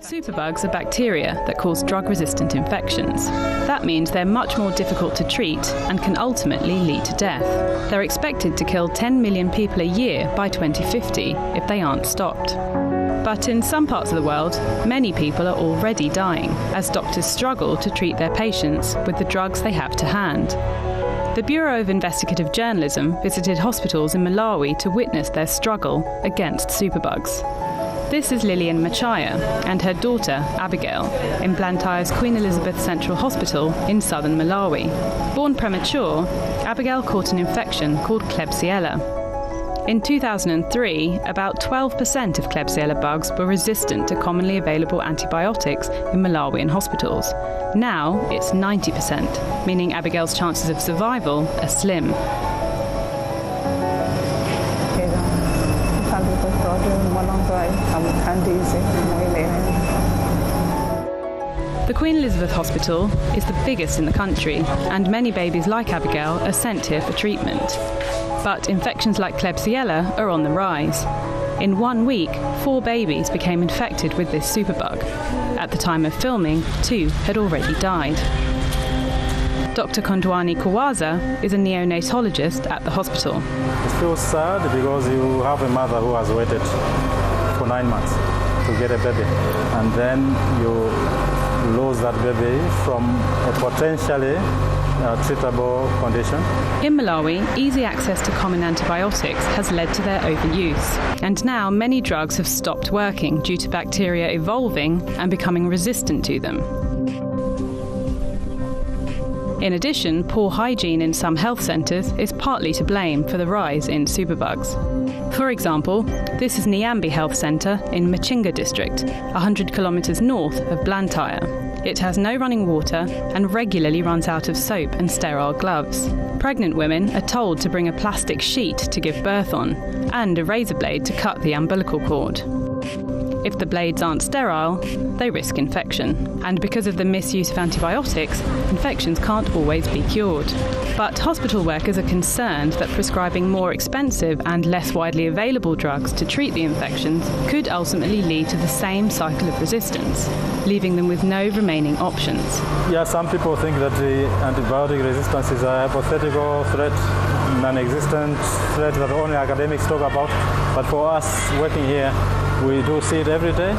Superbugs are bacteria that cause drug-resistant infections. That means they're much more difficult to treat and can ultimately lead to death. They're expected to kill 10 million people a year by 2050 if they aren't stopped. But in some parts of the world, many people are already dying as doctors struggle to treat their patients with the drugs they have to hand. The Bureau of Investigative Journalism visited hospitals in Malawi to witness their struggle against superbugs. This is Lillian Machaya and her daughter, Abigail, in Blantyre's Queen Elizabeth Central Hospital in southern Malawi. Born premature, Abigail caught an infection called Klebsiella. In 2003, about 12% of Klebsiella bugs were resistant to commonly available antibiotics in Malawian hospitals. Now it's 90%, meaning Abigail's chances of survival are slim. The Queen Elizabeth Hospital is the biggest in the country, and many babies like Abigail are sent here for treatment. But infections like Klebsiella are on the rise. In 1 week, 4 babies became infected with this superbug. At the time of filming, 2 had already died. Dr. Kondwani Kawaza is a neonatologist at the hospital. It feels sad because you have a mother who has waited for 9 months to get a baby, and then you lose that baby from a potentially treatable condition. In Malawi, easy access to common antibiotics has led to their overuse, and now many drugs have stopped working due to bacteria evolving and becoming resistant to them. In addition, poor hygiene in some health centres is partly to blame for the rise in superbugs. For example, this is Nyambi Health Centre in Machinga district, 100 kilometres north of Blantyre. It has no running water and regularly runs out of soap and sterile gloves. Pregnant women are told to bring a plastic sheet to give birth on and a razor blade to cut the umbilical cord. If the blades aren't sterile, they risk infection. And because of the misuse of antibiotics, infections can't always be cured. But hospital workers are concerned that prescribing more expensive and less widely available drugs to treat the infections could ultimately lead to the same cycle of resistance, leaving them with no remaining options. Yeah, some people think that the antibiotic resistance is a hypothetical threat, non-existent threat that only academics talk about. But for us working here, we do see it every day.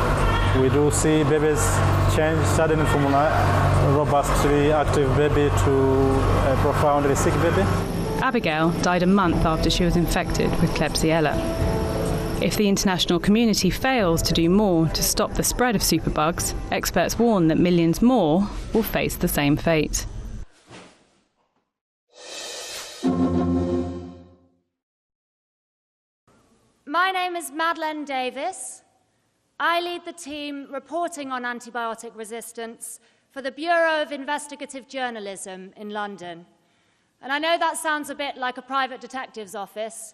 We do see babies change suddenly from a robustly active baby to a profoundly sick baby. Abigail died a month after she was infected with Klebsiella. If the international community fails to do more to stop the spread of superbugs, experts warn that millions more will face the same fate. My name is Madlen Davies. I lead the team reporting on antibiotic resistance for the Bureau of Investigative Journalism in London. And I know that sounds a bit like a private detective's office,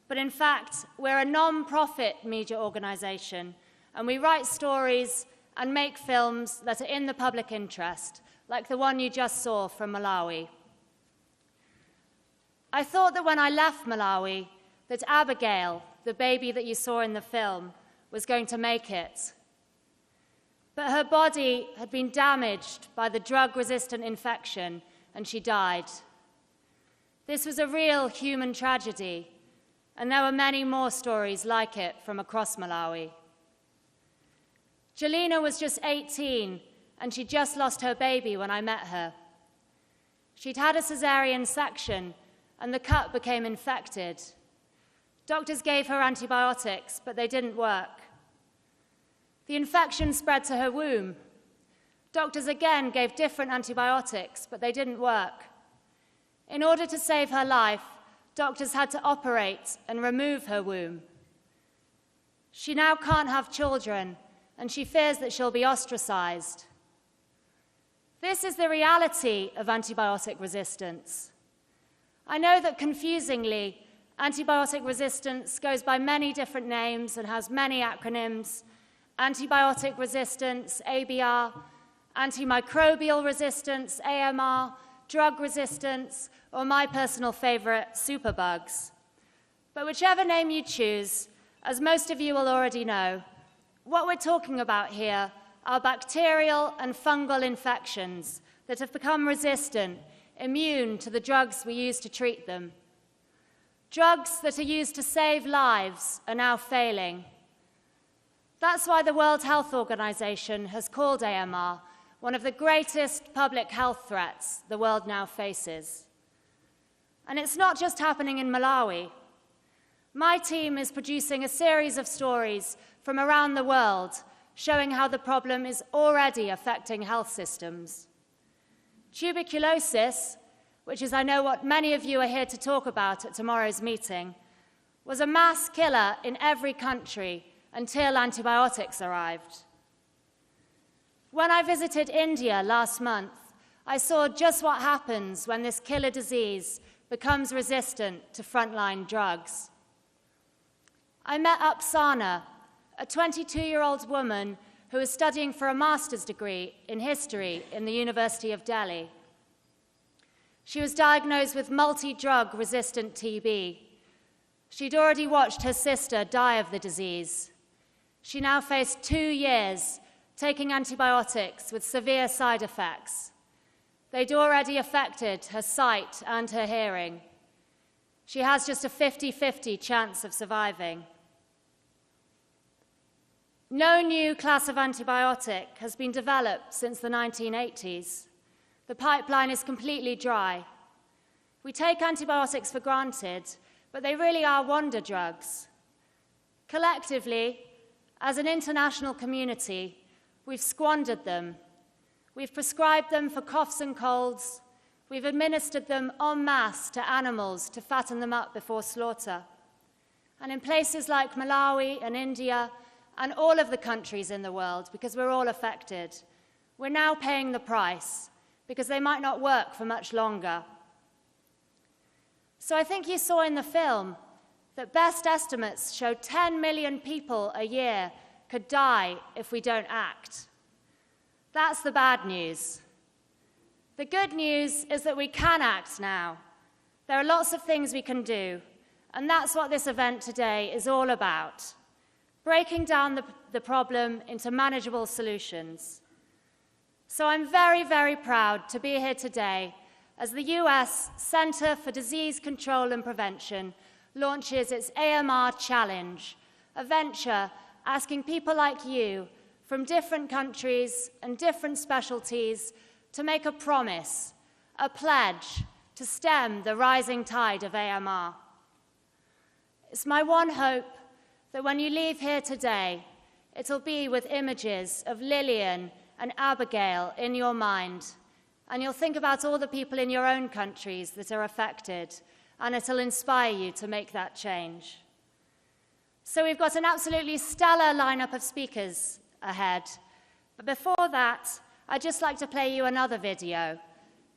but in fact, we're a non-profit media organisation, and we write stories and make films that are in the public interest, like the one you just saw from Malawi. I thought that when I left Malawi, that Abigail, the baby that you saw in the film, was going to make it. But her body had been damaged by the drug-resistant infection, and she died. This was a real human tragedy, and there were many more stories like it from across Malawi. Jelena was just 18, and she just lost her baby when I met her. She'd had a cesarean section, and the cut became infected. Doctors gave her antibiotics, but they didn't work. The infection spread to her womb. Doctors again gave different antibiotics, but they didn't work. In order to save her life, doctors had to operate and remove her womb. She now can't have children, and she fears that she'll be ostracized. This is the reality of antibiotic resistance. I know that confusingly, antibiotic resistance goes by many different names and has many acronyms: antibiotic resistance, ABR, antimicrobial resistance, AMR, drug resistance, or my personal favorite, superbugs. But whichever name you choose, as most of you will already know, what we're talking about here are bacterial and fungal infections that have become resistant, immune to the drugs we use to treat them. Drugs that are used to save lives are now failing. That's why the World Health Organization has called AMR one of the greatest public health threats the world now faces. And it's not just happening in Malawi. My team is producing a series of stories from around the world showing how the problem is already affecting health systems. Tuberculosis, which is I know what many of you are here to talk about at tomorrow's meeting, was a mass killer in every country until antibiotics arrived. When I visited India last month, I saw just what happens when this killer disease becomes resistant to frontline drugs. I met Upsana, a 22-year-old woman who is studying for a master's degree in history in the University of Delhi. She was diagnosed with multi-drug resistant TB. She'd already watched her sister die of the disease. She now faced 2 years taking antibiotics with severe side effects. They'd already affected her sight and her hearing. She has just a 50-50 chance of surviving. No new class of antibiotic has been developed since the 1980s. The pipeline is completely dry. We take antibiotics for granted, but they really are wonder drugs. Collectively, as an international community, we've squandered them. We've prescribed them for coughs and colds. We've administered them en masse to animals to fatten them up before slaughter. And in places like Malawi and India, and all of the countries in the world, because we're all affected, we're now paying the price, because they might not work for much longer. So I think you saw in the film that best estimates show 10 million people a year could die if we don't act. That's the bad news. The good news is that we can act now. There are lots of things we can do, and that's what this event today is all about. Breaking down the problem into manageable solutions. So I'm very, very proud to be here today as the US Center for Disease Control and Prevention launches its AMR Challenge, a venture asking people like you from different countries and different specialties to make a promise, a pledge to stem the rising tide of AMR. It's my one hope that when you leave here today, it'll be with images of Lillian and Abigail in your mind, and you'll think about all the people in your own countries that are affected, and it'll inspire you to make that change. So we've got an absolutely stellar lineup of speakers ahead, but before that, I'd just like to play you another video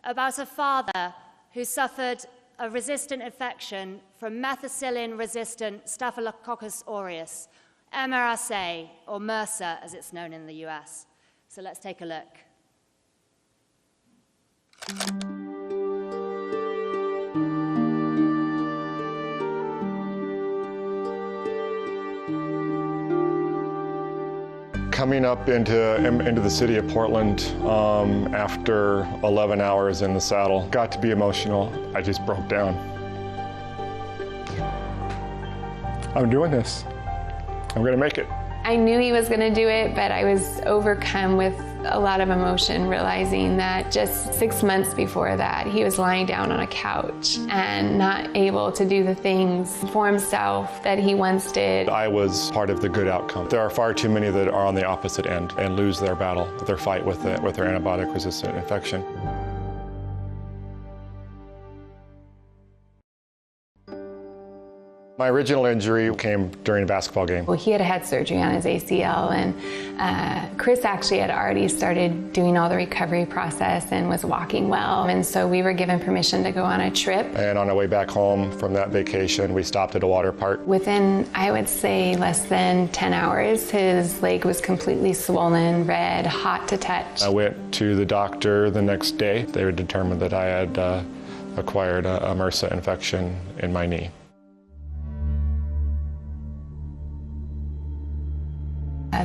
about a father who suffered a resistant infection from methicillin-resistant Staphylococcus aureus, MRSA, or MRSA as it's known in the US. So let's take a look. Coming up into the city of Portland after 11 hours in the saddle, got to be emotional. I just broke down. I'm doing this. I'm gonna make it. I knew he was gonna do it, but I was overcome with a lot of emotion, realizing that just 6 months before that, he was lying down on a couch and not able to do the things for himself that he once did. I was part of the good outcome. There are far too many that are on the opposite end and lose their battle, their fight with their antibiotic-resistant infection. My original injury came during a basketball game. Well, he had had surgery on his ACL, and Chris actually had already started doing all the recovery process and was walking well. And so we were given permission to go on a trip. And on our way back home from that vacation, we stopped at a water park. Within, I would say, less than 10 hours, his leg was completely swollen, red, hot to touch. I went to the doctor the next day. They determined that I had acquired a MRSA infection in my knee.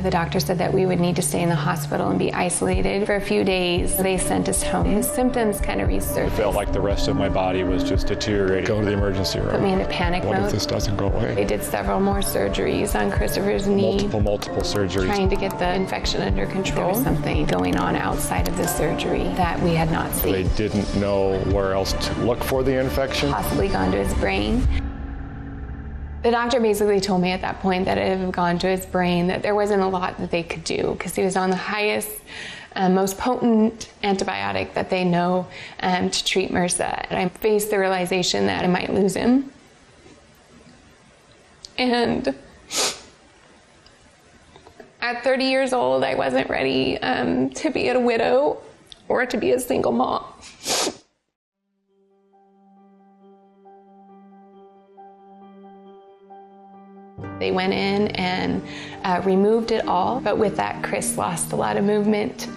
The doctor said that we would need to stay in the hospital and be isolated for a few days. They sent us home. His symptoms kind of resurfaced. It felt like the rest of my body was just deteriorating. Go to the emergency room. Put me into panic mode. What if this doesn't go away? They did several more surgeries on Christopher's knee. Multiple surgeries. Trying to get the infection under control. There was something going on outside of the surgery that we had not seen. They didn't know where else to look for the infection. Possibly gone to his brain. The doctor basically told me at that point that it had gone to his brain, that there wasn't a lot that they could do because he was on the highest, most potent antibiotic that they know to treat MRSA. And I faced the realization that I might lose him. And at 30 years old, I wasn't ready to be a widow or to be a single mom. They went in and removed it all, but with that, Chris lost a lot of movement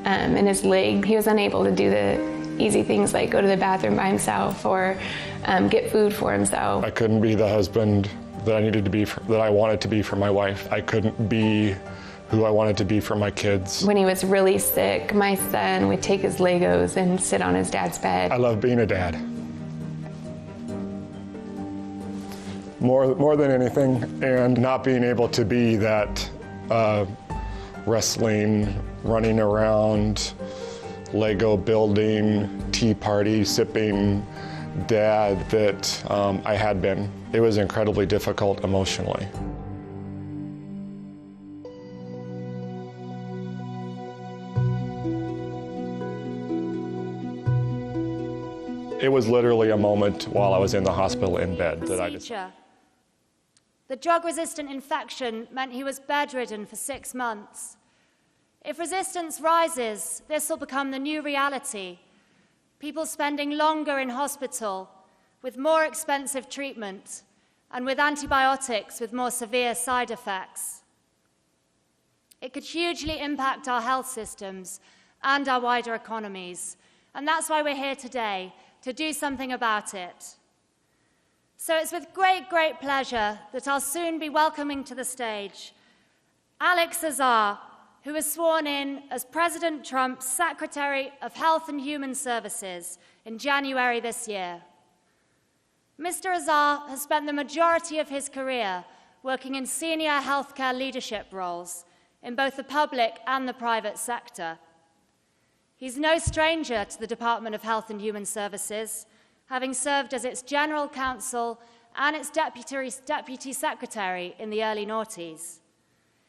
in his leg. He was unable to do the easy things like go to the bathroom by himself or get food for himself. I couldn't be the husband that I needed to be, that I wanted to be for my wife. I couldn't be who I wanted to be for my kids. When he was really sick, my son would take his Legos and sit on his dad's bed. I love being a dad. More than anything, and not being able to be that wrestling, running around, Lego building, tea party sipping dad that I had been. It was incredibly difficult emotionally. It was literally a moment while I was in the hospital in bed that I just... The drug-resistant infection meant he was bedridden for 6 months. If resistance rises, this will become the new reality. People spending longer in hospital, with more expensive treatment, and with antibiotics with more severe side effects. It could hugely impact our health systems and our wider economies, and that's why we're here today, to do something about it. So it's with great, great pleasure that I'll soon be welcoming to the stage Azar, who was sworn in as President Trump's Secretary of Health and Human Services in January this year. Mr. Azar has spent the majority of his career working in senior healthcare leadership roles in both the public and the private sector. He's no stranger to the Department of Health and Human Services, having served as its general counsel and its deputy secretary in the early noughties.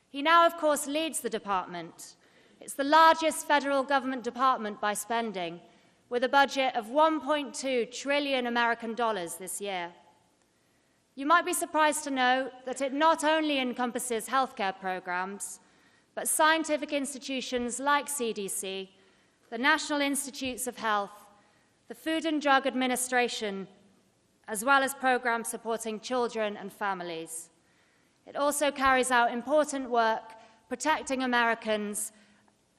He now, of course, leads the department. It's the largest federal government department by spending, with a budget of 1.2 trillion American dollars this year. You might be surprised to know that it not only encompasses healthcare programs, but scientific institutions like CDC, the National Institutes of Health, the Food and Drug Administration, as well as programs supporting children and families. It also carries out important work protecting Americans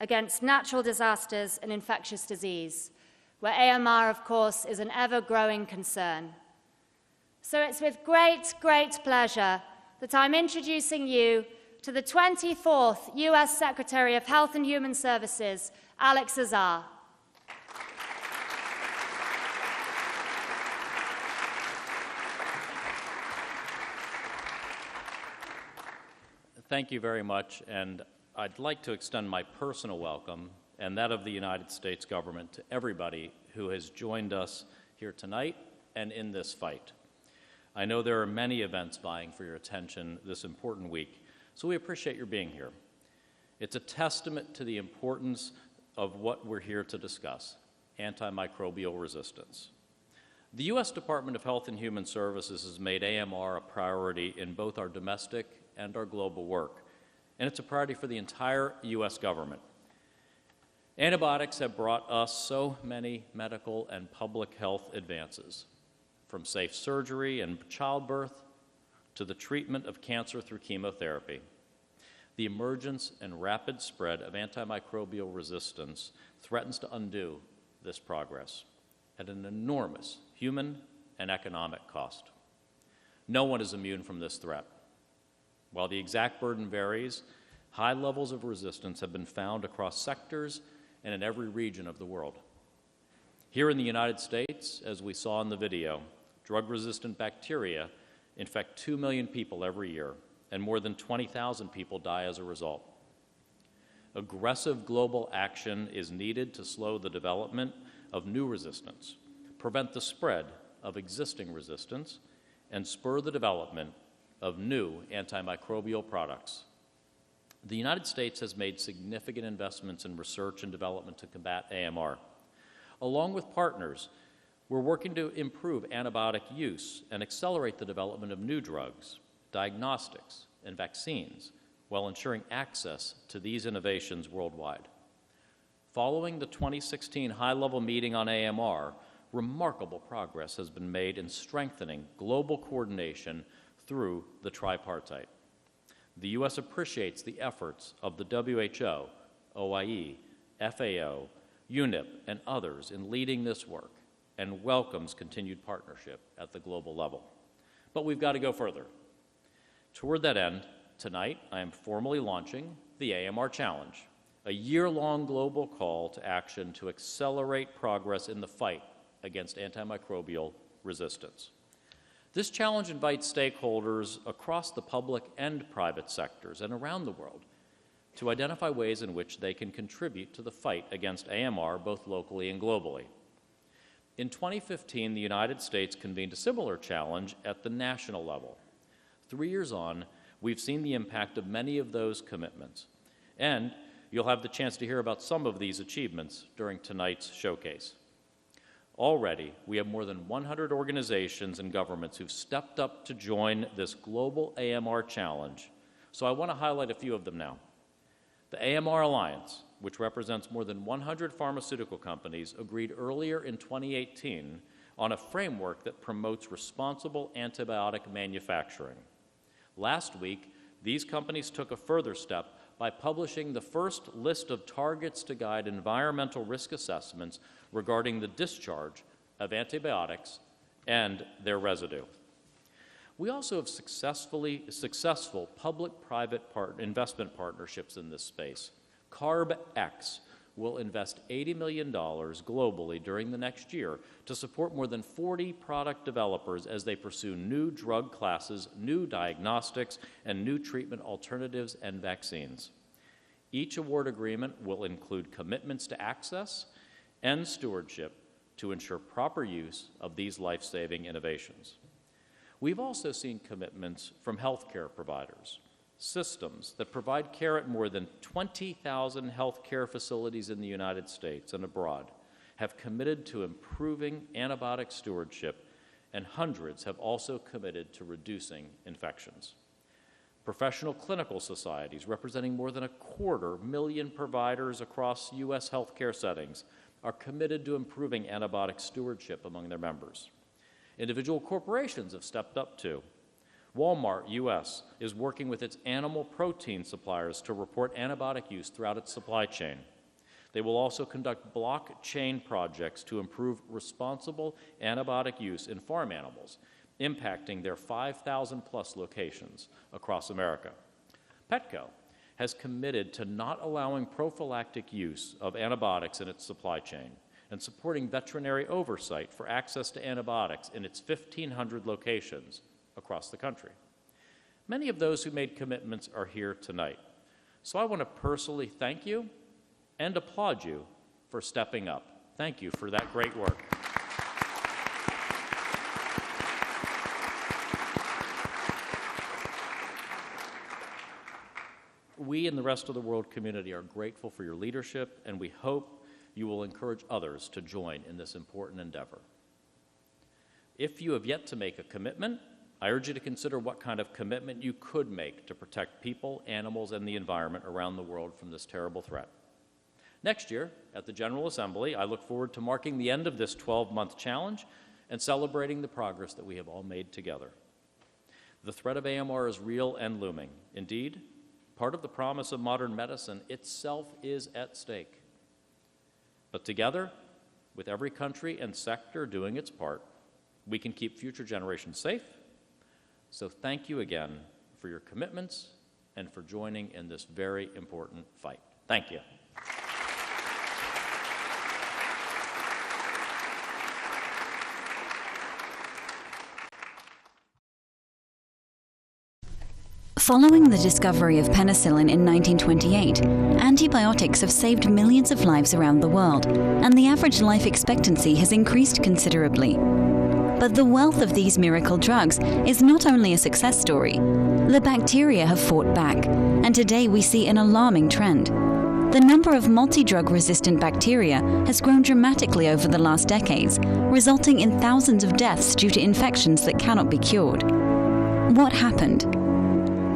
against natural disasters and infectious disease, where AMR, of course, is an ever-growing concern. So it's with great, great pleasure that I'm introducing you to the 24th US Secretary of Health and Human Services, Azar. Thank you very much, and I'd like to extend my personal welcome and that of the United States government to everybody who has joined us here tonight and in this fight. I know there are many events vying for your attention this important week, so we appreciate your being here. It's a testament to the importance of what we're here to discuss, antimicrobial resistance. The U.S. Department of Health and Human Services has made AMR a priority in both our domestic and our global work, and it's a priority for the entire U.S. government. Antibiotics have brought us so many medical and public health advances, from safe surgery and childbirth to the treatment of cancer through chemotherapy. The emergence and rapid spread of antimicrobial resistance threatens to undo this progress at an enormous human and economic cost. No one is immune from this threat. While the exact burden varies, High levels of resistance have been found across sectors and in every region of the world. Here in the United States, as we saw in the video, drug-resistant bacteria infect 2 million people every year, and more than 20,000 people die as a result. Aggressive global action is needed to slow the development of new resistance, prevent the spread of existing resistance, and spur the development of new antimicrobial products. The United States has made significant investments in research and development to combat AMR. Along with partners, we're working to improve antibiotic use and accelerate the development of new drugs, diagnostics, and vaccines, while ensuring access to these innovations worldwide. Following the 2016 high-level meeting on AMR, remarkable progress has been made in strengthening global coordination through the tripartite. The U.S. appreciates the efforts of the WHO, OIE, FAO, UNIP, and others in leading this work, and welcomes continued partnership at the global level. But we've got to go further. Toward that end, tonight I am formally launching the AMR Challenge, a year-long global call to action to accelerate progress in the fight against antimicrobial resistance. This challenge invites stakeholders across the public and private sectors and around the world to identify ways in which they can contribute to the fight against AMR both locally and globally. In 2015, the United States convened a similar challenge at the national level. 3 years on, we've seen the impact of many of those commitments, and you'll have the chance to hear about some of these achievements during tonight's showcase. Already, we have more than 100 organizations and governments who've stepped up to join this global AMR challenge, so I want to highlight a few of them now. The AMR Alliance, which represents more than 100 pharmaceutical companies, agreed earlier in 2018 on a framework that promotes responsible antibiotic manufacturing. Last week, these companies took a further step by publishing the first list of targets to guide environmental risk assessments regarding the discharge of antibiotics and their residue. We also have successful public-private investment partnerships in this space. CarbX will invest $80 million globally during the next year to support more than 40 product developers as they pursue new drug classes, new diagnostics, and new treatment alternatives and vaccines. Each award agreement will include commitments to access and stewardship to ensure proper use of these life-saving innovations. We've also seen commitments from healthcare providers, systems that provide care at more than 20,000 healthcare facilities in the United States and abroad have committed to improving antibiotic stewardship, and hundreds have also committed to reducing infections. Professional clinical societies representing more than 250,000 providers across U.S. healthcare settings are committed to improving antibiotic stewardship among their members. Individual corporations have stepped up too. Walmart U.S. is working with its animal protein suppliers to report antibiotic use throughout its supply chain. They will also conduct blockchain projects to improve responsible antibiotic use in farm animals, impacting their 5,000-plus locations across America. Petco has committed to not allowing prophylactic use of antibiotics in its supply chain and supporting veterinary oversight for access to antibiotics in its 1,500 locations across the country. Many of those who made commitments are here tonight, so I want to personally thank you and applaud you for stepping up. Thank you for that great work. We and the rest of the world community are grateful for your leadership, and we hope you will encourage others to join in this important endeavor. If you have yet to make a commitment, I urge you to consider what kind of commitment you could make to protect people, animals, and the environment around the world from this terrible threat. Next year, at the General Assembly, I look forward to marking the end of this 12-month challenge and celebrating the progress that we have all made together. The threat of AMR is real and looming. Indeed, part of the promise of modern medicine itself is at stake. But together, with every country and sector doing its part, we can keep future generations safe. So thank you again for your commitments and for joining in this very important fight. Thank you. Following the discovery of penicillin in 1928, antibiotics have saved millions of lives around the world, and the average life expectancy has increased considerably. But the wealth of these miracle drugs is not only a success story. The bacteria have fought back, and today we see an alarming trend. The number of multi-drug resistant bacteria has grown dramatically over the last decades, resulting in thousands of deaths due to infections that cannot be cured. What happened?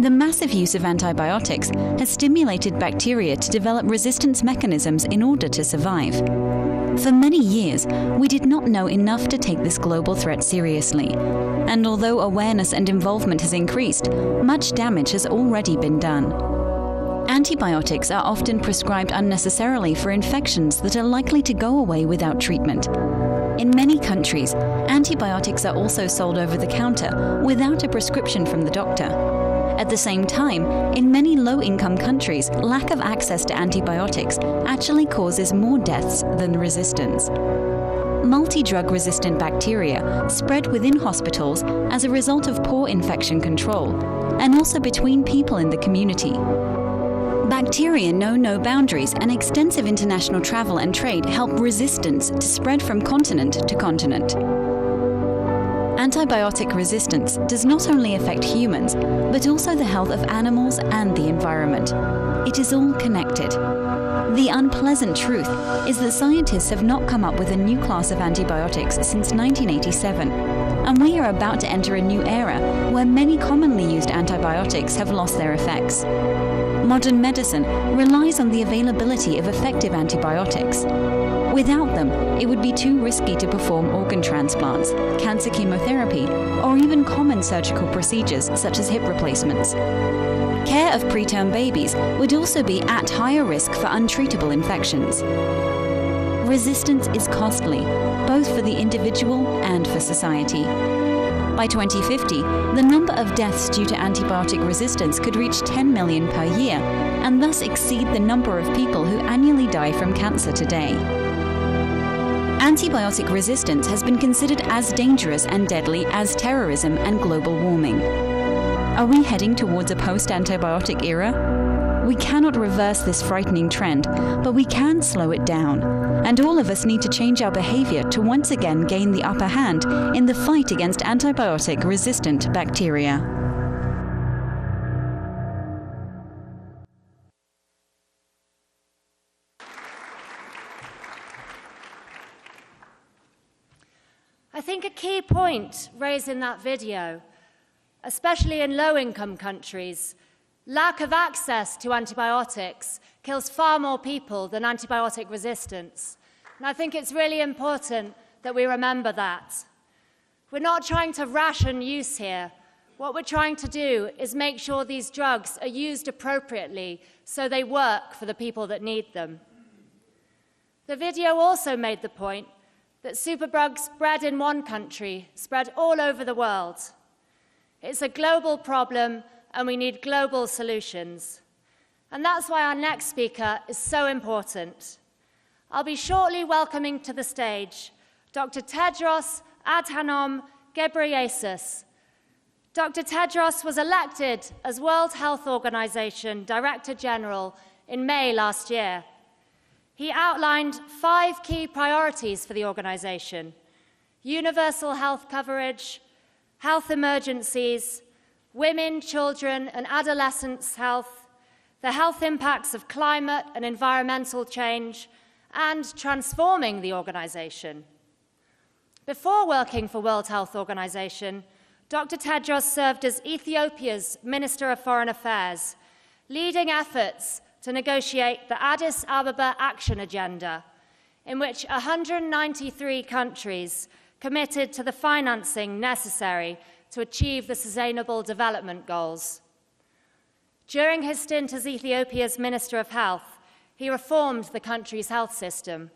The massive use of antibiotics has stimulated bacteria to develop resistance mechanisms in order to survive. For many years, we did not know enough to take this global threat seriously. And although awareness and involvement has increased, much damage has already been done. Antibiotics are often prescribed unnecessarily for infections that are likely to go away without treatment. In many countries, antibiotics are also sold over the counter without a prescription from the doctor. At the same time, in many low-income countries, lack of access to antibiotics actually causes more deaths than resistance. Multi-drug resistant bacteria spread within hospitals as a result of poor infection control, and also between people in the community. Bacteria know no boundaries, and extensive international travel and trade help resistance to spread from continent to continent. Antibiotic resistance does not only affect humans, but also the health of animals and the environment. It is all connected. The unpleasant truth is that scientists have not come up with a new class of antibiotics since 1987, and we are about to enter a new era where many commonly used antibiotics have lost their effects. Modern medicine relies on the availability of effective antibiotics. Without them, it would be too risky to perform organ transplants, cancer chemotherapy, or even common surgical procedures such as hip replacements. Care of preterm babies would also be at higher risk for untreatable infections. Resistance is costly, both for the individual and for society. By 2050, the number of deaths due to antibiotic resistance could reach 10 million per year, and thus exceed the number of people who annually die from cancer today. Antibiotic resistance has been considered as dangerous and deadly as terrorism and global warming. Are we heading towards a post-antibiotic era? We cannot reverse this frightening trend, but we can slow it down. And all of us need to change our behavior to once again gain the upper hand in the fight against antibiotic-resistant bacteria. I think a key point raised in that video, especially in low-income countries, lack of access to antibiotics kills far more people than antibiotic resistance. And I think it's really important that we remember that. We're not trying to ration use here. What we're trying to do is make sure these drugs are used appropriately so they work for the people that need them. The video also made the point that superbugs spread in one country, spread all over the world. It's a global problem, and we need global solutions. And that's why our next speaker is so important. I'll be shortly welcoming to the stage Dr. Tedros Adhanom Ghebreyesus. Dr. Tedros was elected as World Health Organization Director General in May last year. He outlined 5 key priorities for the organization: universal health coverage, health emergencies, women, children, and adolescents' health, the health impacts of climate and environmental change, and transforming the organization. Before working for World Health Organization, Dr. Tedros served as Ethiopia's Minister of Foreign Affairs, leading efforts to negotiate the Addis Ababa Action Agenda, in which 193 countries committed to the financing necessary to achieve the Sustainable Development Goals. During his stint as Ethiopia's Minister of Health, he reformed the country's health system.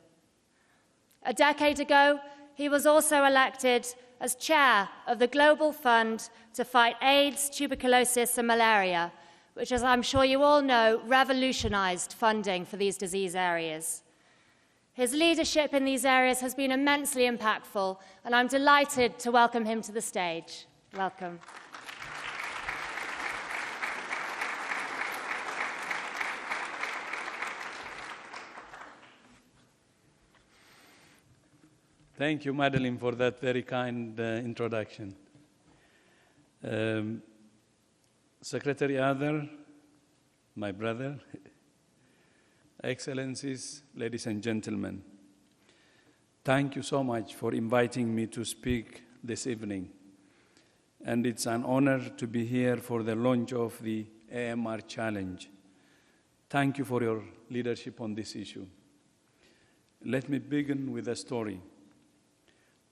A decade ago, he was also elected as chair of the Global Fund to fight AIDS, tuberculosis, and malaria, which, as I'm sure you all know, revolutionized funding for these disease areas. His leadership in these areas has been immensely impactful, and I'm delighted to welcome him to the stage. Welcome. Thank you, Madlen, for that very kind introduction. Secretary Azar, my brother, Excellencies, ladies and gentlemen, thank you so much for inviting me to speak this evening. And it's an honor to be here for the launch of the AMR Challenge. Thank you for your leadership on this issue. Let me begin with a story.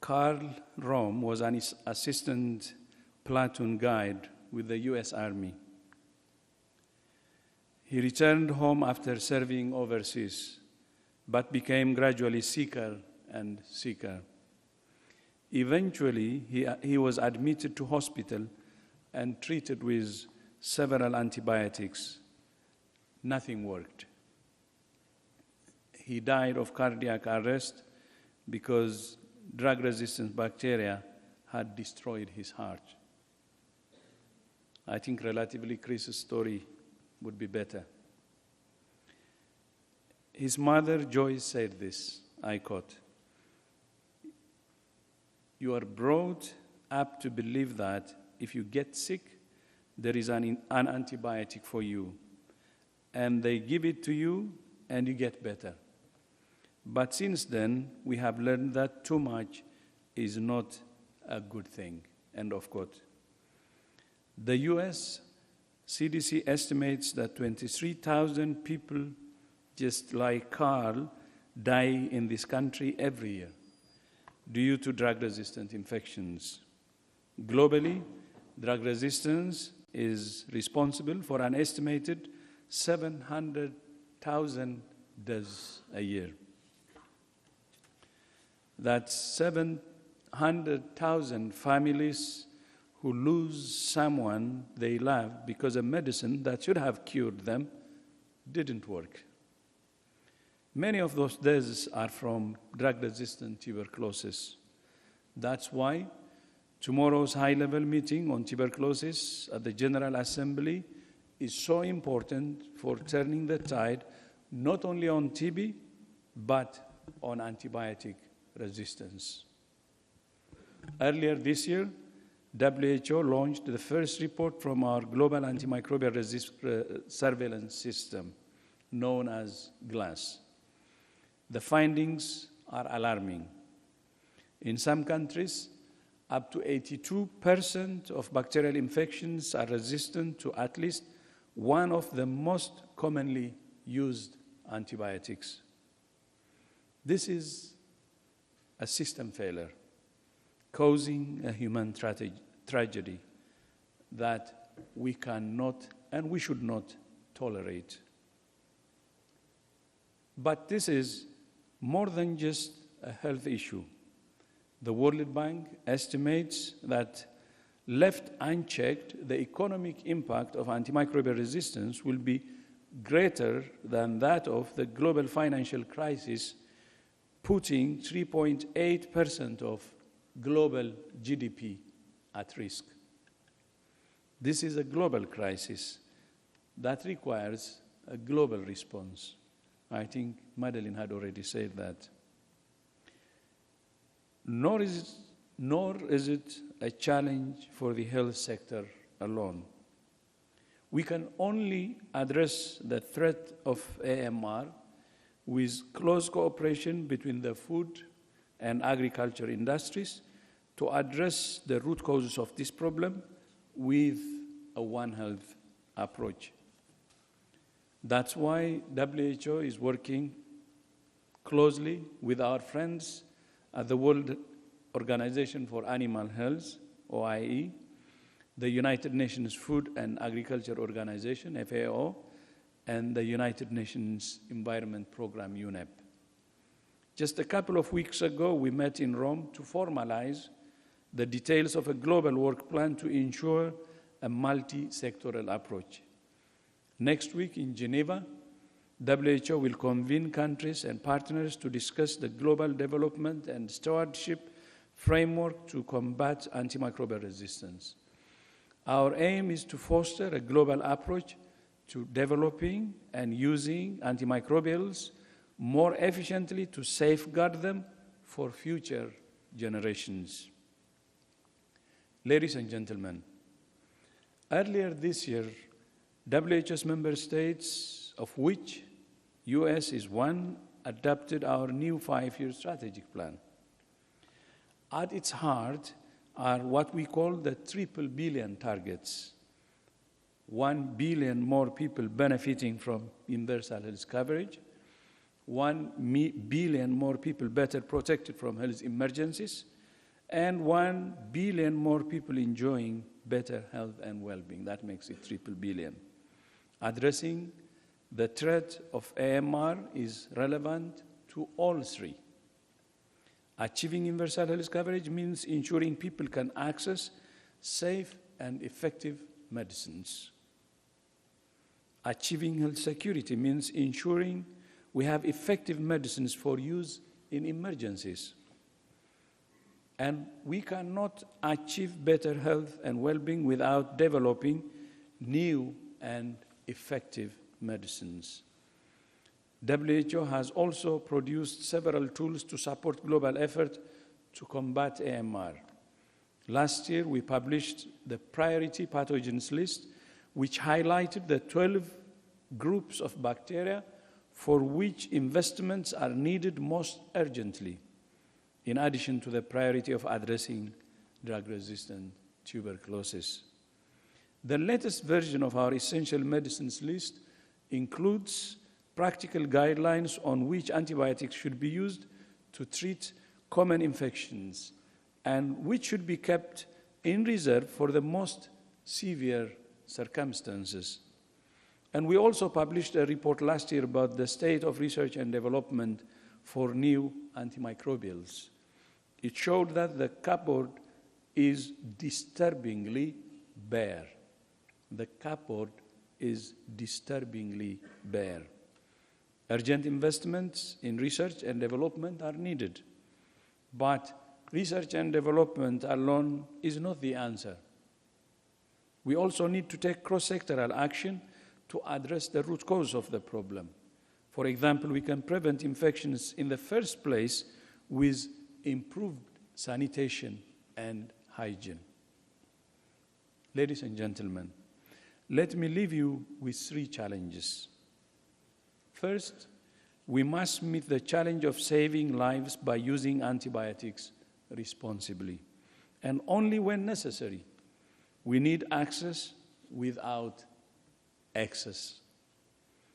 Carl Rome was an assistant platoon guide with the US Army. He returned home after serving overseas, but became gradually sicker and sicker. Eventually, he was admitted to hospital and treated with several antibiotics. Nothing worked. He died of cardiac arrest because drug-resistant bacteria had destroyed his heart. I think relatively Chris's story would be better. His mother, Joyce, said this, I quote, "You are brought up to believe that if you get sick, there is an antibiotic for you, and they give it to you, and you get better. But since then, we have learned that too much is not a good thing," end of quote. The US CDC estimates that 23,000 people just like Carl die in this country every year due to drug-resistant infections. Globally, drug resistance is responsible for an estimated 700,000 deaths a year. That's 700,000 families who lose someone they love because a medicine that should have cured them didn't work. Many of those deaths are from drug-resistant tuberculosis. That's why tomorrow's high-level meeting on tuberculosis at the General Assembly is so important for turning the tide, not only on TB, but on antibiotic resistance. Earlier this year, WHO launched the first report from our global antimicrobial surveillance system, known as GLASS. The findings are alarming. In some countries, up to 82% of bacterial infections are resistant to at least one of the most commonly used antibiotics. This is a system failure, causing a human tragedy that we cannot and we should not tolerate. But this is more than just a health issue. The World Bank estimates that left unchecked, the economic impact of antimicrobial resistance will be greater than that of the global financial crisis, putting 3.8% of global GDP at risk. This is a global crisis that requires a global response. I think Madlen had already said that. Nor is it a challenge for the health sector alone. We can only address the threat of AMR with close cooperation between the food and agriculture industries to address the root causes of this problem with a One Health approach. That's why WHO is working closely with our friends at the World Organization for Animal Health, OIE, the United Nations Food and Agriculture Organization, FAO, and the United Nations Environment Program, UNEP. Just a couple of weeks ago, we met in Rome to formalize the details of a global work plan to ensure a multi-sectoral approach. Next week in Geneva, WHO will convene countries and partners to discuss the global development and stewardship framework to combat antimicrobial resistance. Our aim is to foster a global approach to developing and using antimicrobials more efficiently to safeguard them for future generations. Ladies and gentlemen, earlier this year, WHO's member states, of which US is one, adopted our new 5-year strategic plan. At its heart are what we call the triple billion targets. 1 billion more people benefiting from universal health coverage, 1 billion more people better protected from health emergencies, and 1 billion more people enjoying better health and well-being. That makes it triple billion. Addressing the threat of AMR is relevant to all three. Achieving universal health coverage means ensuring people can access safe and effective medicines. Achieving health security means ensuring we have effective medicines for use in emergencies. And we cannot achieve better health and well-being without developing new and effective medicines. WHO has also produced several tools to support global effort to combat AMR. Last year, we published the priority pathogens list, which highlighted the 12 groups of bacteria for which investments are needed most urgently, in addition to the priority of addressing drug-resistant tuberculosis. The latest version of our essential medicines list includes practical guidelines on which antibiotics should be used to treat common infections and which should be kept in reserve for the most severe circumstances. And we also published a report last year about the state of research and development for new antimicrobials. It showed that the cupboard is disturbingly bare. The cupboard is disturbingly bare. Urgent investments in research and development are needed, but research and development alone is not the answer. We also need to take cross-sectoral action to address the root cause of the problem. For example, we can prevent infections in the first place with improved sanitation and hygiene. Ladies and gentlemen, let me leave you with 3 challenges. First, we must meet the challenge of saving lives by using antibiotics responsibly, and only when necessary. We need access without excess.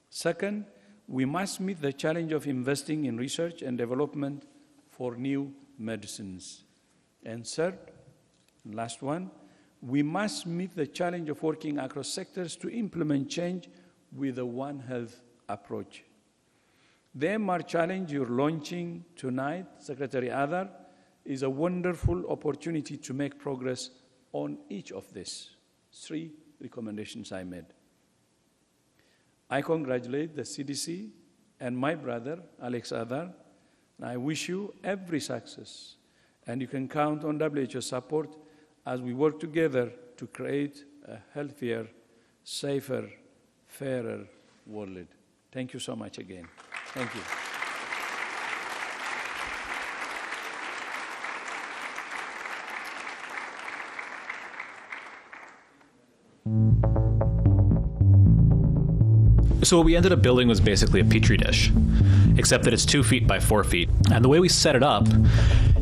Second, we must meet the challenge of investing in research and development for new medicines. And third, last one, we must meet the challenge of working across sectors to implement change with a One Health approach. The MR challenge you're launching tonight, Secretary Azar, is a wonderful opportunity to make progress on each of these 3 recommendations I made. I congratulate the CDC and my brother, Alex Azar, and I wish you every success. And you can count on WHO support as we work together to create a healthier, safer, fairer world. Thank you so much again. Thank you. So what we ended up building was basically a petri dish, except that it's 2 feet by 4 feet. And the way we set it up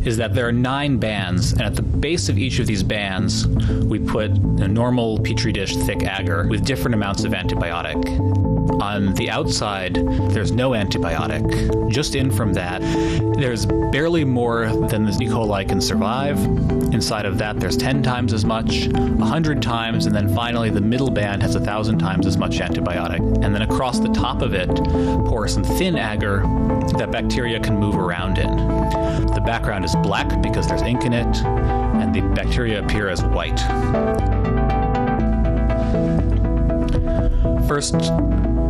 is that there are 9 bands, and at the base of each of these bands, we put a normal petri dish thick agar with different amounts of antibiotic. On the outside, there's no antibiotic. Just in from that, there's barely more than the E. coli can survive. Inside of that, there's 10 times as much, 100 times, and then finally the middle band has 1,000 times as much antibiotic. And then across the top of it, pour some thin agar that bacteria can move around in. The background is black because there's ink in it, and the bacteria appear as white. First,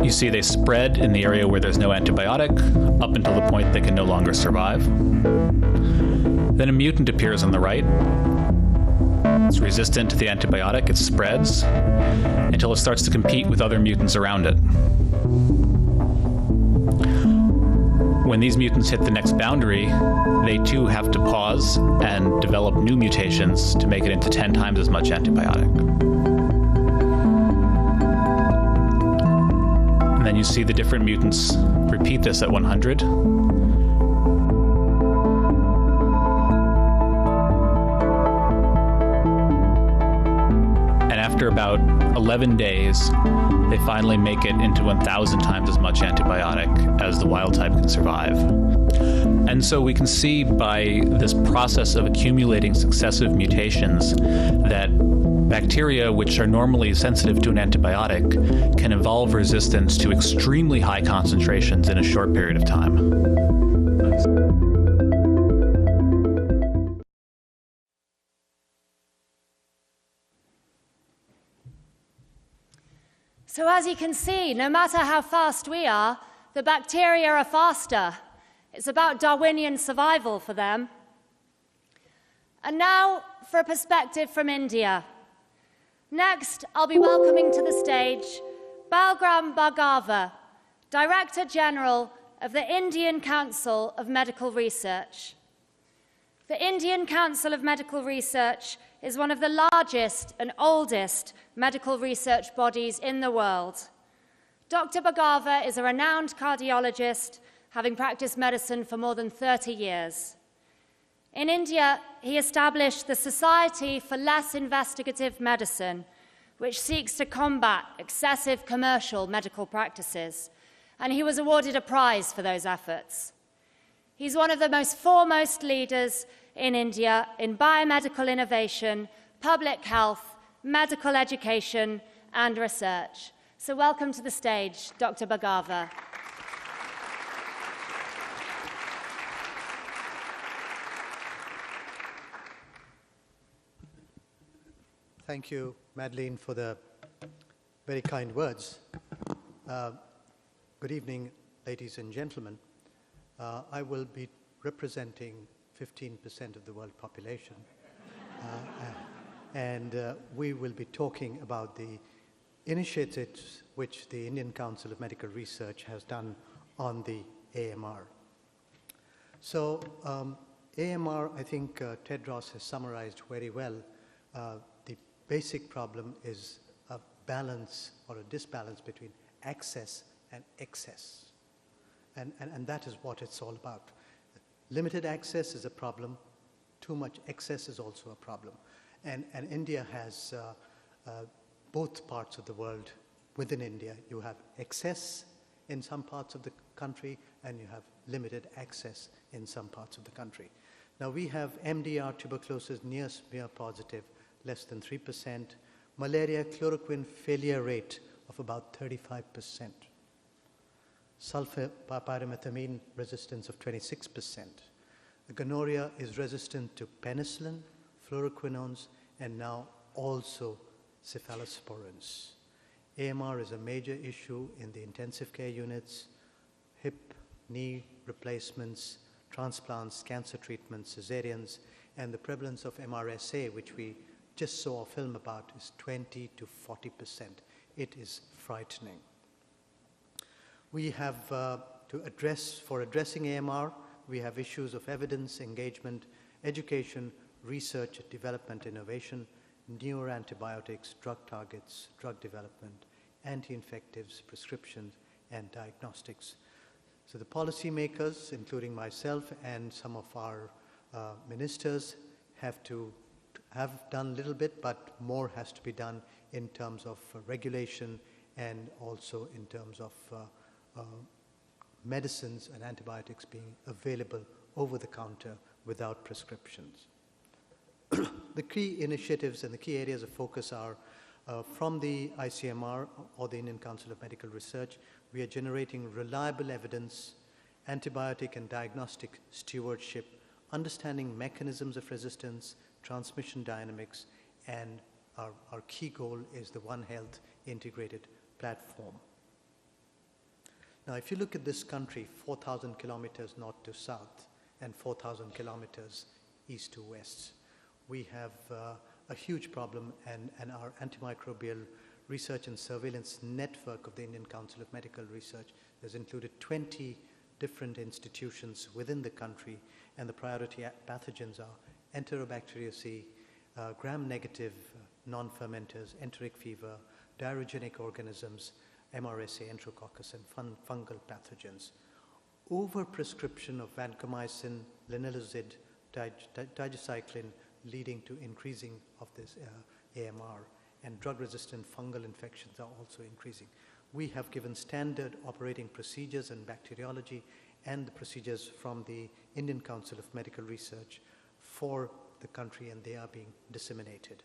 you see they spread in the area where there's no antibiotic, up until the point they can no longer survive. Then a mutant appears on the right. It's resistant to the antibiotic, it spreads, until it starts to compete with other mutants around it. When these mutants hit the next boundary, they too have to pause and develop new mutations to make it into 10 times as much antibiotic. And then you see the different mutants repeat this at 100. And after about 11 days, they finally make it into 1,000 times as much antibiotic as the wild type can survive. And so we can see by this process of accumulating successive mutations that bacteria, which are normally sensitive to an antibiotic, can evolve resistance to extremely high concentrations in a short period of time. So as you can see, no matter how fast we are, the bacteria are faster. It's about Darwinian survival for them. And now for a perspective from India. Next, I'll be welcoming to the stage Balram Bhargava, Director General of the Indian Council of Medical Research. The Indian Council of Medical Research is one of the largest and oldest medical research bodies in the world. Dr. Bhargava is a renowned cardiologist, having practiced medicine for more than 30 years. In India, he established the Society for Less Investigative Medicine, which seeks to combat excessive commercial medical practices, and he was awarded a prize for those efforts. He's one of the most foremost leaders in India in biomedical innovation, public health, medical education, and research. So welcome to the stage, Dr. Bhargava. Thank you, Madlen, for the very kind words. Good evening, ladies and gentlemen. I will be representing 15% of the world population, and we will be talking about the initiatives which the Indian Council of Medical Research has done on the AMR. So AMR, I think Tedros has summarized very well. The basic problem is a balance or a disbalance between access and excess. And that is what it's all about. Limited access is a problem. Too much excess is also a problem. And India has both parts of the world within India. You have excess in some parts of the country, and you have limited access in some parts of the country. Now we have MDR tuberculosis near smear positive, less than 3%. Malaria chloroquine failure rate of about 35%. Sulfapyrimethamine resistance of 26%. Gonorrhea is resistant to penicillin, fluoroquinones, and now also cephalosporins. AMR is a major issue in the intensive care units, hip, knee replacements, transplants, cancer treatments, cesareans, and the prevalence of MRSA, which we just saw a film about, is 20 to 40%. It is frightening. We have for addressing AMR, we have issues of evidence, engagement, education, research, development, innovation, neuroantibiotics, drug targets, drug development, anti-infectives, prescriptions, and diagnostics. So the policymakers, including myself and some of our ministers, have done a little bit, but more has to be done in terms of regulation and also in terms of medicines and antibiotics being available over the counter without prescriptions. The key initiatives and the key areas of focus are from the ICMR, or the Indian Council of Medical Research. We are generating reliable evidence, antibiotic and diagnostic stewardship, understanding mechanisms of resistance, transmission dynamics, and our key goal is the One Health integrated platform. Now, if you look at this country, 4,000 kilometers north to south and 4,000 kilometers east to west, we have a huge problem, and our antimicrobial research and surveillance network of the Indian Council of Medical Research has included 20 different institutions within the country, and the priority pathogens are Enterobacteriaceae, gram-negative non-fermenters, enteric fever, diarrhegenic organisms, MRSA, Enterococcus, and fungal pathogens. Overprescription of vancomycin, linezolid, tigecycline, leading to increasing of this AMR, and drug-resistant fungal infections are also increasing. We have given standard operating procedures in bacteriology and the procedures from the Indian Council of Medical Research for the country, and they are being disseminated.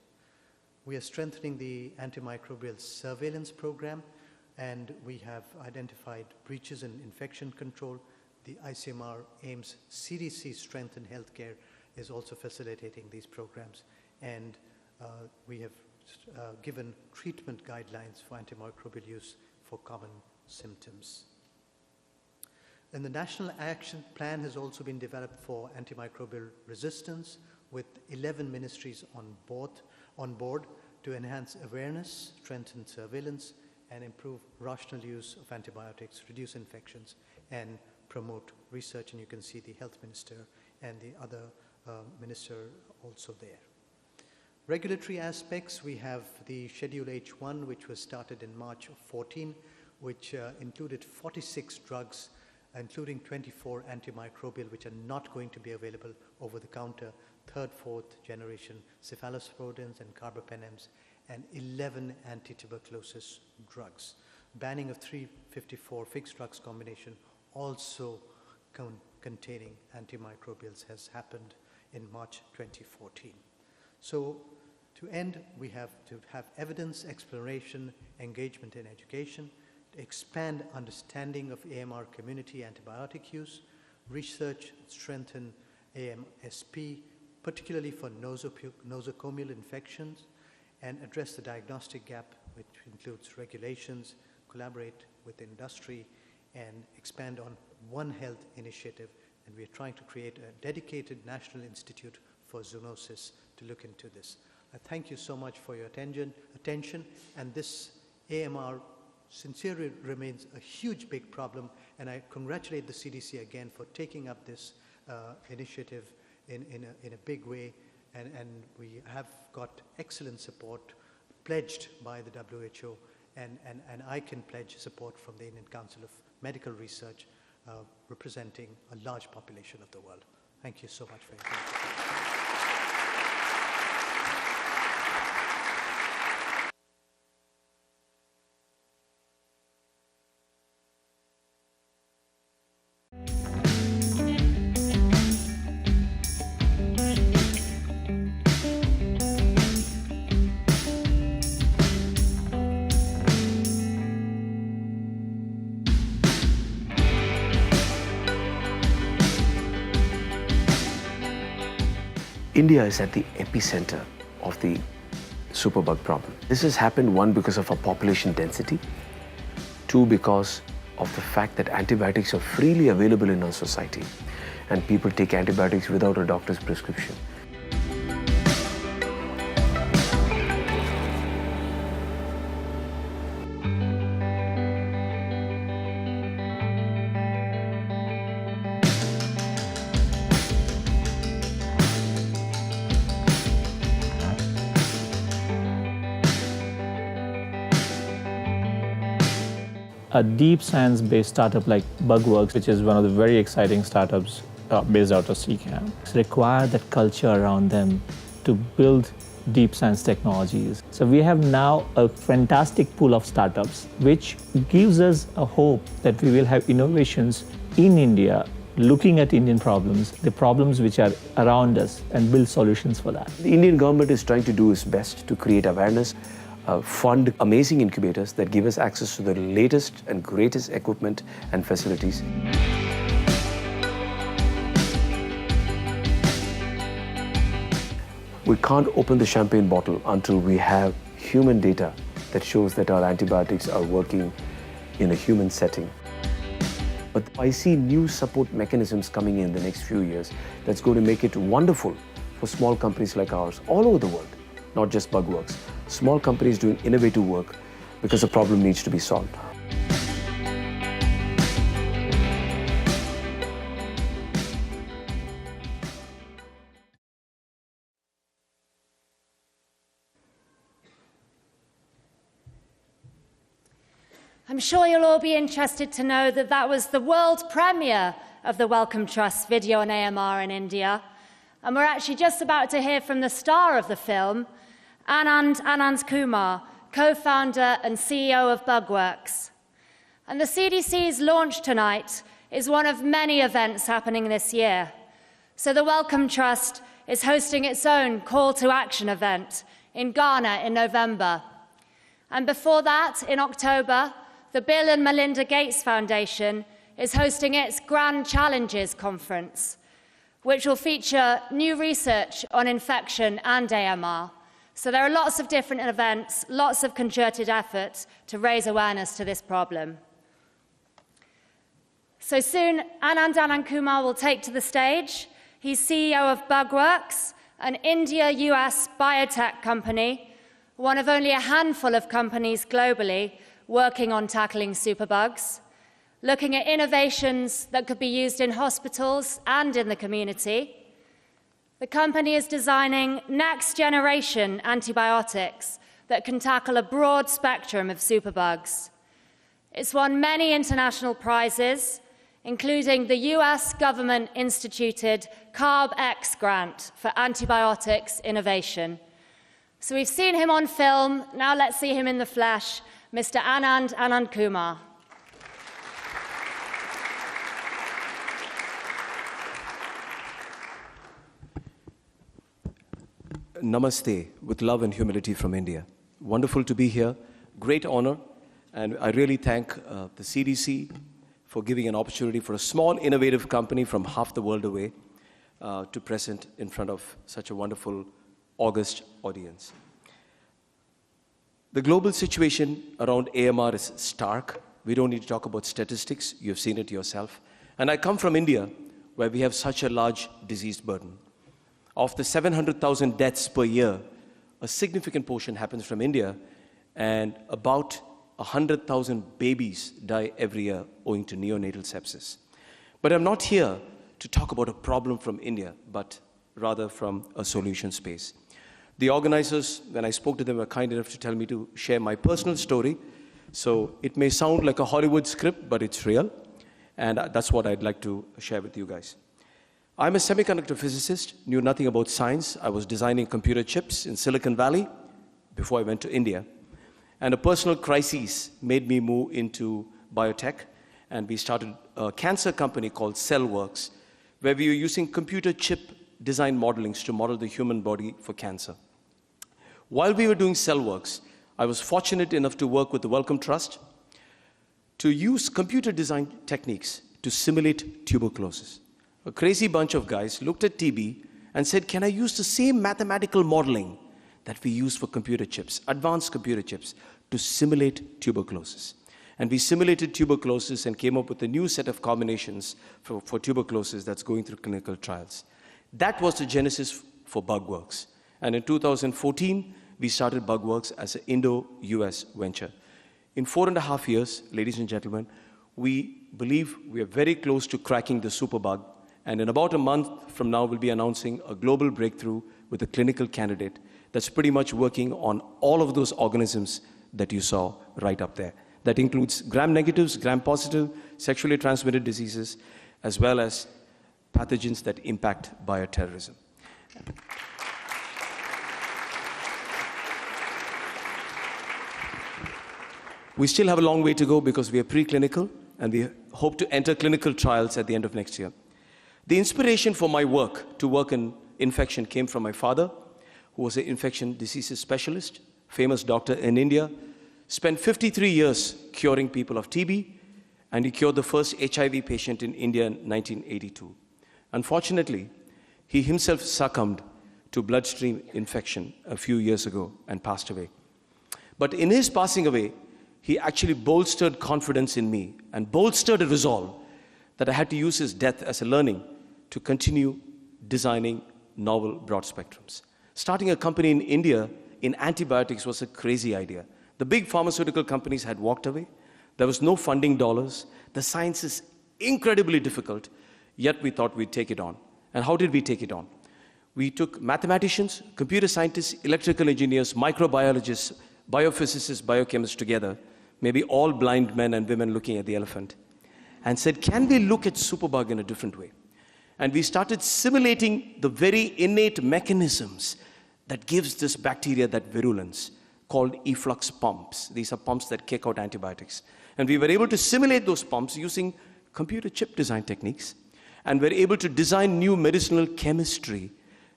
We are strengthening the antimicrobial surveillance program, and we have identified breaches in infection control. The ICMR aims CDC Strength in Healthcare is also facilitating these programs, and we have given treatment guidelines for antimicrobial use for common symptoms. And the National Action Plan has also been developed for antimicrobial resistance, with 11 ministries on board to enhance awareness, strengthen surveillance, and improve rational use of antibiotics, reduce infections, and promote research. And you can see the health minister and the other minister also there. Regulatory aspects, we have the Schedule H1, which was started in March of 14, which included 46 drugs, including 24 antimicrobial, which are not going to be available over the counter, third, fourth generation cephalosporins and carbapenems, and 11 anti-tuberculosis drugs. Banning of 354 fixed drugs combination, also containing antimicrobials, has happened in March 2014. So to end, we have to have evidence, exploration, engagement in education, to expand understanding of AMR community antibiotic use, research, strengthen AMSP, particularly for nosocomial infections, and address the diagnostic gap, which includes regulations, collaborate with industry, and expand on One Health initiative. And we are trying to create a dedicated National Institute for Zoonosis to look into this. I thank you so much for your attention, and this AMR sincerely remains a huge, big problem, and I congratulate the CDC again for taking up this initiative in a big way, and we have got excellent support pledged by the WHO, and I can pledge support from the Indian Council of Medical Research, representing a large population of the world. Thank you so much for your attention. India is at the epicenter of the superbug problem. This has happened, one, because of our population density, two, because of the fact that antibiotics are freely available in our society and people take antibiotics without a doctor's prescription. A deep science-based startup like Bugworks, which is one of the very exciting startups based out of CCAM, require that culture around them to build deep science technologies. So we have now a fantastic pool of startups, which gives us a hope that we will have innovations in India, looking at Indian problems, the problems which are around us, and build solutions for that. The Indian government is trying to do its best to create awareness, fund amazing incubators that give us access to the latest and greatest equipment and facilities. We can't open the champagne bottle until we have human data that shows that our antibiotics are working in a human setting. But I see new support mechanisms coming in the next few years that's going to make it wonderful for small companies like ours all over the world, not just Bugworks. Small companies doing innovative work because the problem needs to be solved. I'm sure you'll all be interested to know that that was the world premiere of the Wellcome Trust video on AMR in India. And we're actually just about to hear from the star of the film, Anand Kumar, co-founder and CEO of Bugworks. And the CDC's launch tonight is one of many events happening this year. So the Wellcome Trust is hosting its own call to action event in Ghana in November. And before that, in October, the Bill and Melinda Gates Foundation is hosting its Grand Challenges Conference, which will feature new research on infection and AMR. So there are lots of different events, lots of concerted efforts to raise awareness to this problem. So soon, Anand Kumar will take to the stage. He's CEO of Bugworks, an India-US biotech company, one of only a handful of companies globally working on tackling superbugs, looking at innovations that could be used in hospitals and in the community. The company is designing next-generation antibiotics that can tackle a broad spectrum of superbugs. It's won many international prizes, including the US government-instituted CARB-X grant for antibiotics innovation. So we've seen him on film, now let's see him in the flesh, Mr. Anand Kumar. Namaste, with love and humility from India. Wonderful to be here, great honor, and I really thank the CDC for giving an opportunity for a small, innovative company from half the world away to present in front of such a wonderful, august audience. The global situation around AMR is stark. We don't need to talk about statistics. You've seen it yourself. And I come from India, where we have such a large disease burden. Of the 700,000 deaths per year, a significant portion happens from India, and about 100,000 babies die every year owing to neonatal sepsis. But I'm not here to talk about a problem from India, but rather from a solution space. The organizers, when I spoke to them, were kind enough to tell me to share my personal story. So it may sound like a Hollywood script, but it's real. And that's what I'd like to share with you guys. I'm a semiconductor physicist, knew nothing about science. I was designing computer chips in Silicon Valley before I went to India. And a personal crisis made me move into biotech. And we started a cancer company called CellWorks, where we were using computer chip design modelings to model the human body for cancer. While we were doing CellWorks, I was fortunate enough to work with the Wellcome Trust to use computer design techniques to simulate tuberculosis. A crazy bunch of guys looked at TB and said, can I use the same mathematical modeling that we use for computer chips, advanced computer chips, to simulate tuberculosis? And we simulated tuberculosis and came up with a new set of combinations for tuberculosis that's going through clinical trials. That was the genesis for Bugworks. And in 2014, we started Bugworks as an Indo-US venture. In 4.5 years, ladies and gentlemen, we believe we are very close to cracking the superbug. And in about a month from now, we'll be announcing a global breakthrough with a clinical candidate that's pretty much working on all of those organisms that you saw right up there. That includes gram-negatives, gram-positive, sexually transmitted diseases, as well as pathogens that impact bioterrorism. We still have a long way to go because we are preclinical, and we hope to enter clinical trials at the end of next year. The inspiration for my work to work in infection came from my father, who was an infection diseases specialist, famous doctor in India, spent 53 years curing people of TB, and he cured the first HIV patient in India in 1982. Unfortunately, he himself succumbed to bloodstream infection a few years ago and passed away. But in his passing away, he actually bolstered confidence in me and bolstered a resolve that I had to use his death as a learning to continue designing novel broad spectrums. Starting a company in India in antibiotics was a crazy idea. The big pharmaceutical companies had walked away. There was no funding dollars. The science is incredibly difficult, yet we thought we'd take it on. And how did we take it on? We took mathematicians, computer scientists, electrical engineers, microbiologists, biophysicists, biochemists together, maybe all blind men and women looking at the elephant, and said, can we look at superbug in a different way? And we started simulating the very innate mechanisms that gives this bacteria that virulence, called efflux pumps. These are pumps that kick out antibiotics. And we were able to simulate those pumps using computer chip design techniques, and were able to design new medicinal chemistry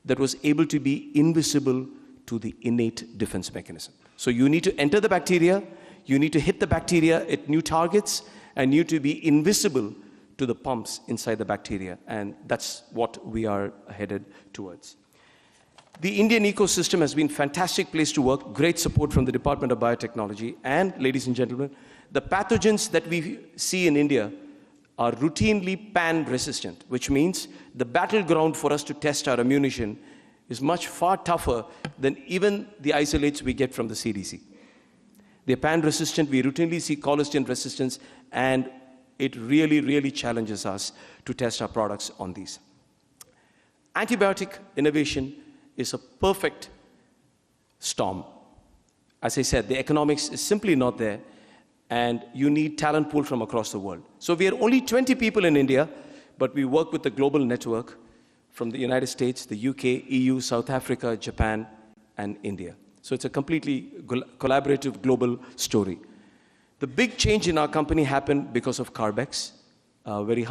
that was able to be invisible to the innate defense mechanism. So you need to enter the bacteria, you need to hit the bacteria at new targets, and you need to be invisible to the pumps inside the bacteria. And that's what we are headed towards. The Indian ecosystem has been a fantastic place to work, great support from the Department of Biotechnology. And, ladies and gentlemen, the pathogens that we see in India are routinely pan-resistant, which means the battleground for us to test our ammunition is much far tougher than even the isolates we get from the CDC. They're pan-resistant, we routinely see colistin resistance, and it really, really challenges us to test our products on these. Antibiotic innovation is a perfect storm. As I said, the economics is simply not there, and you need talent pool from across the world. So we are only 20 people in India, but we work with the global network from the United States, the UK, EU, South Africa, Japan, and India. So it's a completely collaborative global story. The big change in our company happened because of Carbex. Very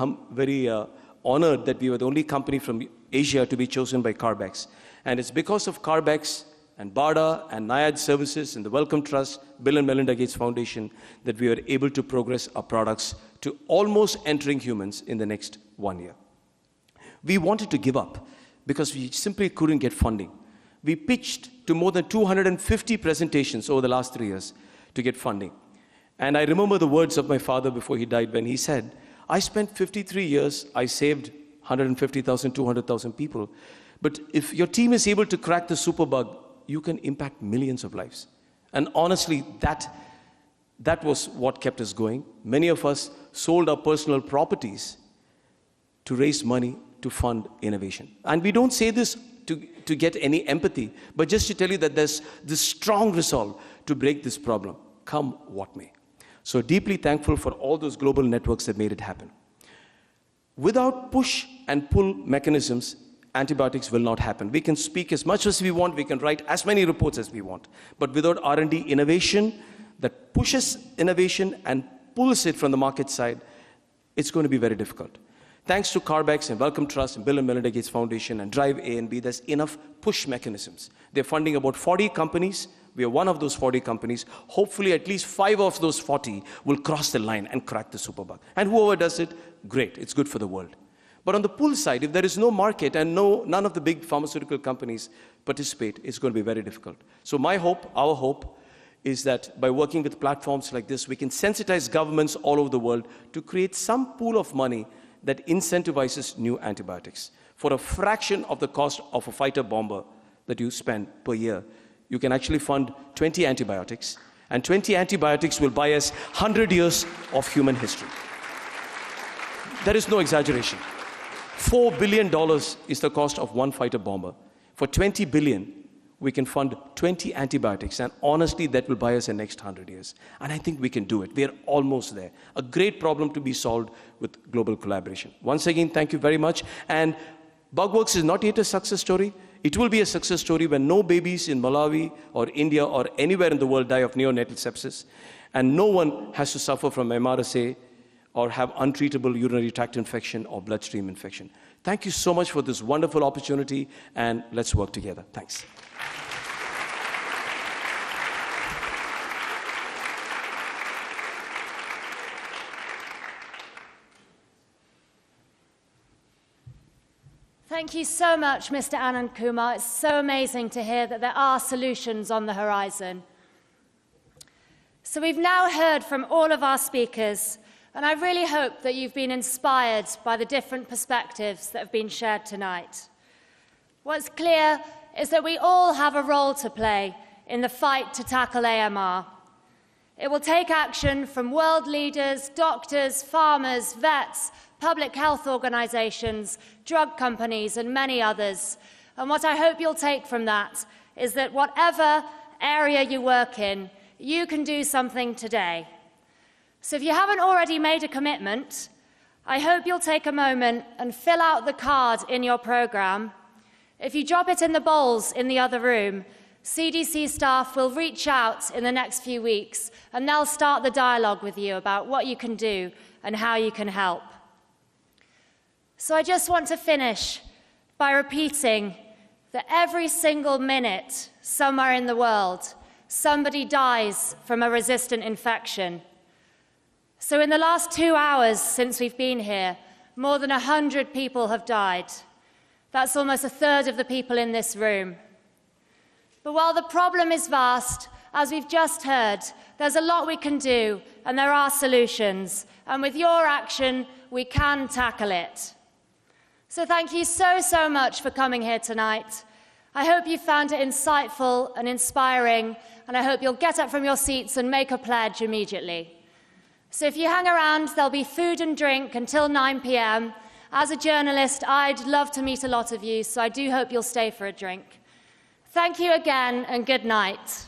honored that we were the only company from Asia to be chosen by Carbex. And it's because of Carbex and BARDA and NIAID Services and the Wellcome Trust, Bill and Melinda Gates Foundation, that we were able to progress our products to almost entering humans in the next 1 year. We wanted to give up because we simply couldn't get funding. We pitched to more than 250 presentations over the last 3 years to get funding. And I remember the words of my father before he died when he said, I spent 53 years, I saved 150,000, 200,000 people. But if your team is able to crack the superbug, you can impact millions of lives. And honestly, that was what kept us going. Many of us sold our personal properties to raise money to fund innovation. And we don't say this to get any empathy, but just to tell you that there's this strong resolve to break this problem, come what may. So deeply thankful for all those global networks that made it happen. Without push and pull mechanisms, antibiotics will not happen. We can speak as much as we want, we can write as many reports as we want, but without R&D innovation that pushes innovation and pulls it from the market side, it's going to be very difficult. Thanks to Carbex and Wellcome Trust and Bill and Melinda Gates Foundation and Drive A and B, there's enough push mechanisms. They're funding about 40 companies. We are one of those 40 companies. Hopefully at least 5 of those 40 will cross the line and crack the superbug. And whoever does it, great, it's good for the world. But on the pull side, if there is no market and none of the big pharmaceutical companies participate, it's going to be very difficult. So my hope, our hope, is that by working with platforms like this, we can sensitize governments all over the world to create some pool of money that incentivizes new antibiotics. For a fraction of the cost of a fighter bomber that you spend per year, you can actually fund 20 antibiotics, and 20 antibiotics will buy us 100 years of human history. There is no exaggeration. $4 billion is the cost of one fighter bomber. For $20 billion, we can fund 20 antibiotics, and honestly, that will buy us the next 100 years. And I think we can do it. We are almost there. A great problem to be solved with global collaboration. Once again, thank you very much. And Bugworks is not yet a success story. It will be a success story when no babies in Malawi or India or anywhere in the world die of neonatal sepsis, and no one has to suffer from MRSA or have untreatable urinary tract infection or bloodstream infection. Thank you so much for this wonderful opportunity, and let's work together. Thanks. Thank you so much, Mr. Anand Kumar. It's so amazing to hear that there are solutions on the horizon. So we've now heard from all of our speakers, and I really hope that you've been inspired by the different perspectives that have been shared tonight. What's clear is that we all have a role to play in the fight to tackle AMR. It will take action from world leaders, doctors, farmers, vets, public health organisations, drug companies, and many others. And what I hope you'll take from that is that whatever area you work in, you can do something today. So if you haven't already made a commitment, I hope you'll take a moment and fill out the card in your programme. If you drop it in the bowls in the other room, CDC staff will reach out in the next few weeks and they'll start the dialogue with you about what you can do and how you can help. So I just want to finish by repeating that every single minute somewhere in the world, somebody dies from a resistant infection. So in the last 2 hours since we've been here, more than 100 people have died. That's almost a third of the people in this room. But while the problem is vast, as we've just heard, there's a lot we can do, and there are solutions. And with your action, we can tackle it. So thank you so much for coming here tonight. I hope you found it insightful and inspiring, and I hope you'll get up from your seats and make a pledge immediately. So if you hang around, there'll be food and drink until 9 p.m. As a journalist, I'd love to meet a lot of you, so I do hope you'll stay for a drink. Thank you again, and good night.